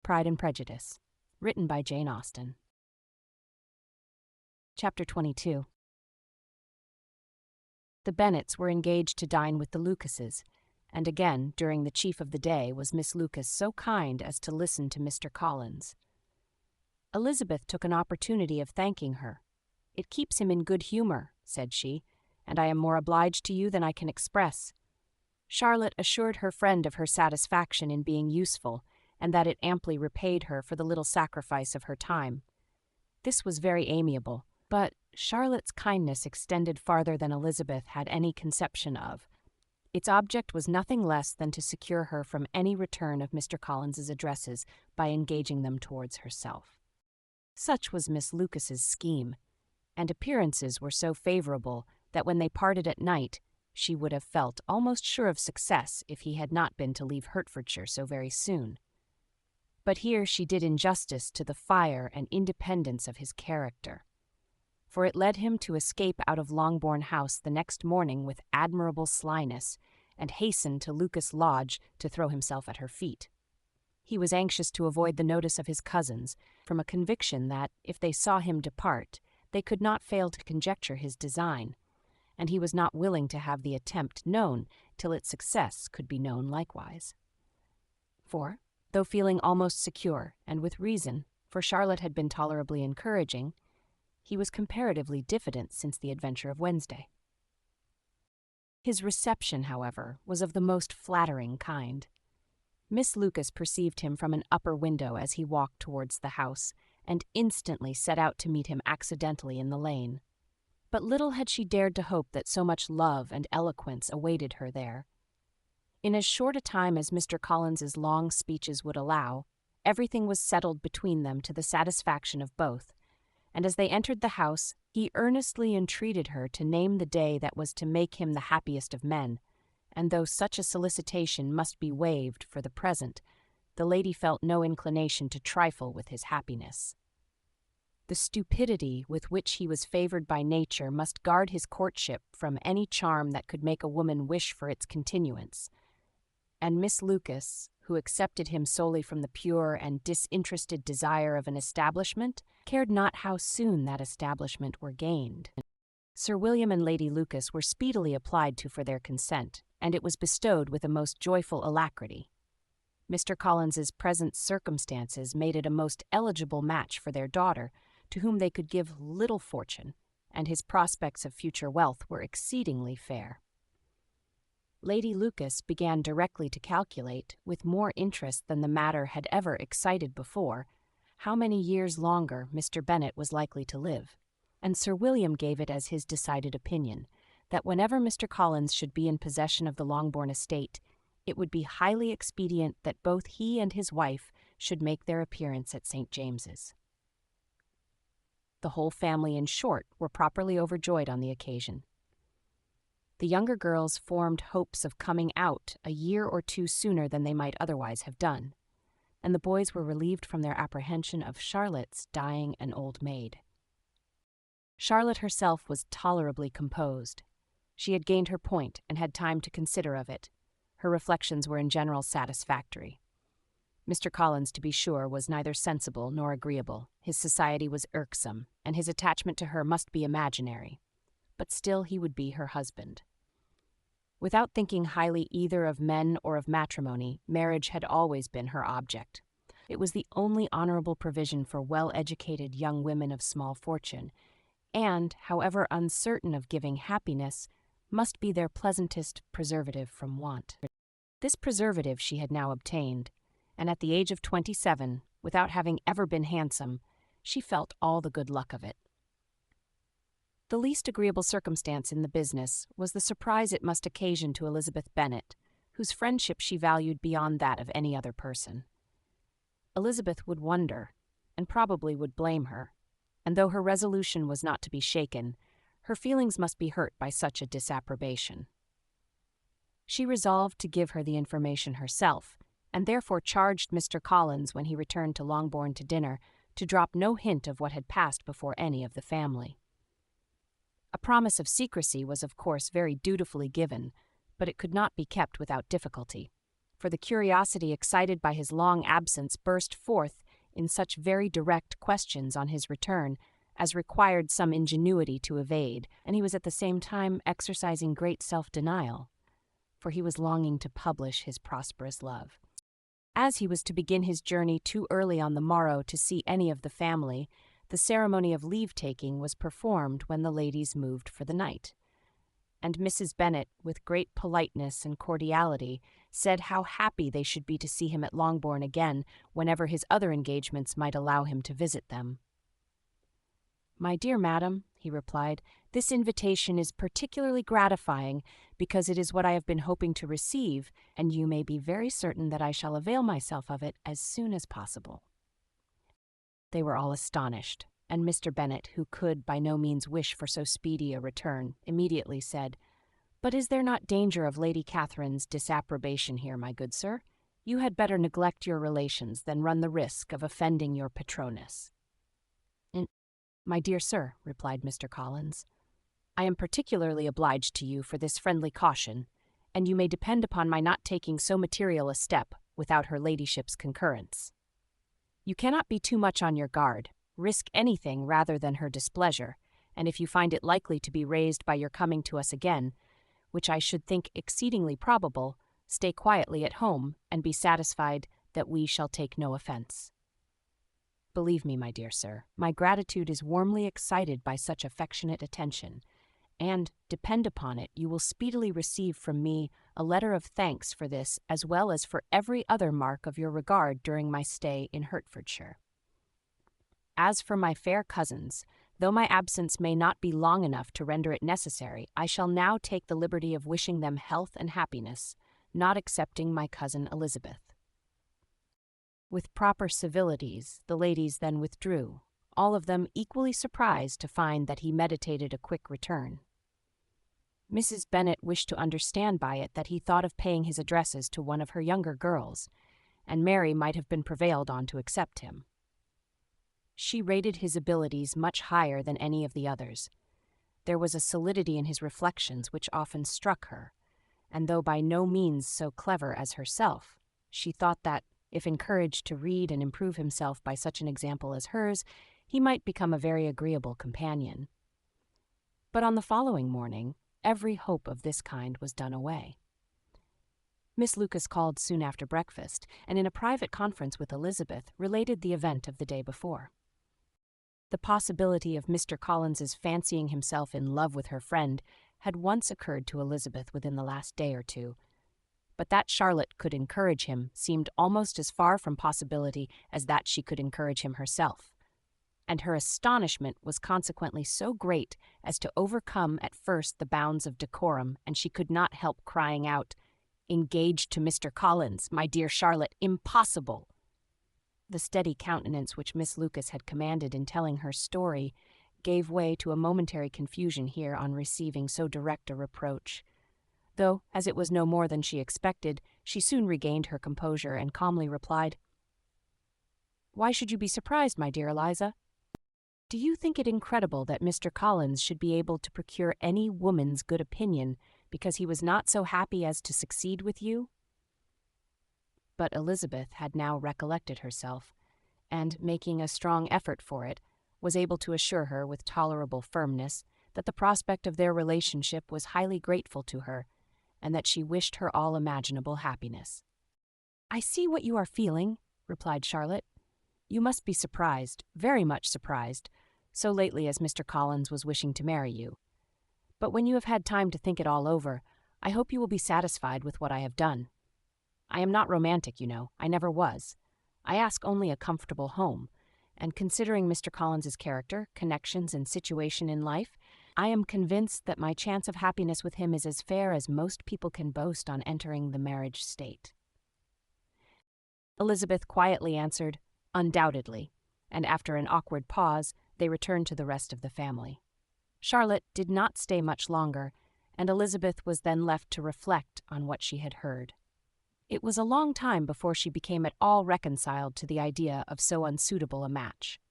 Pride and Prejudice, written by Jane Austen. Chapter 22. The Bennets were engaged to dine with the Lucases, and again, during the chief of the day, was Miss Lucas so kind as to listen to Mr. Collins. Elizabeth took an opportunity of thanking her. "It keeps him in good humor," said she, "and I am more obliged to you than I can express." Charlotte assured her friend of her satisfaction in being useful, and that it amply repaid her for the little sacrifice of her time. This was very amiable, but Charlotte's kindness extended farther than Elizabeth had any conception of. Its object was nothing less than to secure her from any return of Mr. Collins's addresses by engaging them towards herself. Such was Miss Lucas's scheme, and appearances were so favorable that when they parted at night, she would have felt almost sure of success if he had not been to leave Hertfordshire so very soon. But here she did injustice to the fire and independence of his character, for it led him to escape out of Longbourn House the next morning with admirable slyness, and hasten to Lucas Lodge to throw himself at her feet. He was anxious to avoid the notice of his cousins, from a conviction that, if they saw him depart, they could not fail to conjecture his design, and he was not willing to have the attempt known till its success could be known likewise. For, though feeling almost secure, and with reason, for Charlotte had been tolerably encouraging, he was comparatively diffident since the adventure of Wednesday. His reception, however, was of the most flattering kind. Miss Lucas perceived him from an upper window as he walked towards the house, and instantly set out to meet him accidentally in the lane. But little had she dared to hope that so much love and eloquence awaited her there. In as short a time as Mr. Collins's long speeches would allow, everything was settled between them to the satisfaction of both, and as they entered the house, he earnestly entreated her to name the day that was to make him the happiest of men, and though such a solicitation must be waived for the present, the lady felt no inclination to trifle with his happiness. The stupidity with which he was favored by nature must guard his courtship from any charm that could make a woman wish for its continuance, and Miss Lucas, who accepted him solely from the pure and disinterested desire of an establishment, cared not how soon that establishment were gained. Sir William and Lady Lucas were speedily applied to for their consent, and it was bestowed with a most joyful alacrity. Mr. Collins's present circumstances made it a most eligible match for their daughter, to whom they could give little fortune, and his prospects of future wealth were exceedingly fair. Lady Lucas began directly to calculate, with more interest than the matter had ever excited before, how many years longer Mr. Bennet was likely to live, and Sir William gave it as his decided opinion that whenever Mr. Collins should be in possession of the Longbourn estate, it would be highly expedient that both he and his wife should make their appearance at St. James's. The whole family, in short, were properly overjoyed on the occasion. The younger girls formed hopes of coming out a year or two sooner than they might otherwise have done, and the boys were relieved from their apprehension of Charlotte's dying an old maid. Charlotte herself was tolerably composed. She had gained her point and had time to consider of it. Her reflections were in general satisfactory. Mr. Collins, to be sure, was neither sensible nor agreeable. His society was irksome, and his attachment to her must be imaginary. But still he would be her husband. Without thinking highly either of men or of matrimony, marriage had always been her object. It was the only honorable provision for well-educated young women of small fortune, and, however uncertain of giving happiness, must be their pleasantest preservative from want. This preservative she had now obtained, and at the age of 27, without having ever been handsome, she felt all the good luck of it. The least agreeable circumstance in the business was the surprise it must occasion to Elizabeth Bennet, whose friendship she valued beyond that of any other person. Elizabeth would wonder, and probably would blame her, and though her resolution was not to be shaken, her feelings must be hurt by such a disapprobation. She resolved to give her the information herself, and therefore charged Mr. Collins, when he returned to Longbourn to dinner, to drop no hint of what had passed before any of the family. A promise of secrecy was of course very dutifully given, but it could not be kept without difficulty, for the curiosity excited by his long absence burst forth in such very direct questions on his return as required some ingenuity to evade, and he was at the same time exercising great self-denial, for he was longing to publish his prosperous love. As he was to begin his journey too early on the morrow to see any of the family, the ceremony of leave-taking was performed when the ladies moved for the night, and Mrs. Bennet, with great politeness and cordiality, said how happy they should be to see him at Longbourn again whenever his other engagements might allow him to visit them. "My dear madam," he replied, "this invitation is particularly gratifying because it is what I have been hoping to receive, and you may be very certain that I shall avail myself of it as soon as possible." They were all astonished, and Mr. Bennet, who could by no means wish for so speedy a return, immediately said, "But is there not danger of Lady Catherine's disapprobation here, my good sir? You had better neglect your relations than run the risk of offending your patroness." "My dear sir," replied Mr. Collins, "I am particularly obliged to you for this friendly caution, and you may depend upon my not taking so material a step without her ladyship's concurrence. You cannot be too much on your guard, risk anything rather than her displeasure, and if you find it likely to be raised by your coming to us again, which I should think exceedingly probable, stay quietly at home and be satisfied that we shall take no offense. Believe me, my dear sir, my gratitude is warmly excited by such affectionate attention, and, depend upon it, you will speedily receive from me a letter of thanks for this as well as for every other mark of your regard during my stay in Hertfordshire. As for my fair cousins, though my absence may not be long enough to render it necessary, I shall now take the liberty of wishing them health and happiness, not excepting my cousin Elizabeth." With proper civilities, the ladies then withdrew, all of them equally surprised to find that he meditated a quick return. Mrs. Bennet wished to understand by it that he thought of paying his addresses to one of her younger girls, and Mary might have been prevailed on to accept him. She rated his abilities much higher than any of the others. There was a solidity in his reflections which often struck her, and though by no means so clever as herself, she thought that, if encouraged to read and improve himself by such an example as hers, he might become a very agreeable companion. But on the following morning, every hope of this kind was done away. Miss Lucas called soon after breakfast, and in a private conference with Elizabeth related the event of the day before. The possibility of Mr. Collins's fancying himself in love with her friend had once occurred to Elizabeth within the last day or two, but that Charlotte could encourage him seemed almost as far from possibility as that she could encourage him herself, and her astonishment was consequently so great as to overcome at first the bounds of decorum, and she could not help crying out, "Engaged to Mr. Collins, my dear Charlotte, impossible!" The steady countenance which Miss Lucas had commanded in telling her story gave way to a momentary confusion here on receiving so direct a reproach, though, as it was no more than she expected, she soon regained her composure and calmly replied, "Why should you be surprised, my dear Eliza? Do you think it incredible that Mr. Collins should be able to procure any woman's good opinion because he was not so happy as to succeed with you?" But Elizabeth had now recollected herself, and, making a strong effort for it, was able to assure her with tolerable firmness that the prospect of their relationship was highly grateful to her, and that she wished her all imaginable happiness. "I see what you are feeling," replied Charlotte. "You must be surprised, very much surprised, so lately as Mr. Collins was wishing to marry you. But when you have had time to think it all over, I hope you will be satisfied with what I have done. I am not romantic, you know. I never was. I ask only a comfortable home, and considering Mr. Collins's character, connections, and situation in life, I am convinced that my chance of happiness with him is as fair as most people can boast on entering the marriage state." Elizabeth quietly answered, "Undoubtedly," and after an awkward pause, they returned to the rest of the family. Charlotte did not stay much longer, and Elizabeth was then left to reflect on what she had heard. It was a long time before she became at all reconciled to the idea of so unsuitable a match.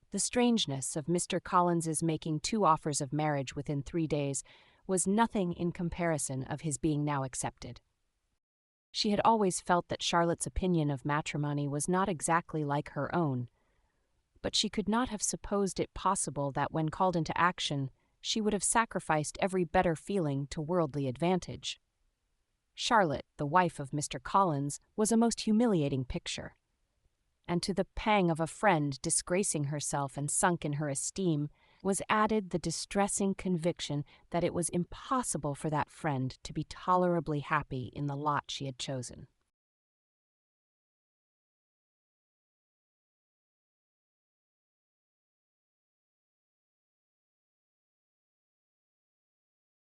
The strangeness of Mr. Collins's making 2 offers of marriage within 3 days was nothing in comparison of his being now accepted. She had always felt that Charlotte's opinion of matrimony was not exactly like her own, but she could not have supposed it possible that when called into action, she would have sacrificed every better feeling to worldly advantage. Charlotte, the wife of Mr. Collins, was a most humiliating picture, and to the pang of a friend disgracing herself and sunk in her esteem was added the distressing conviction that it was impossible for that friend to be tolerably happy in the lot she had chosen.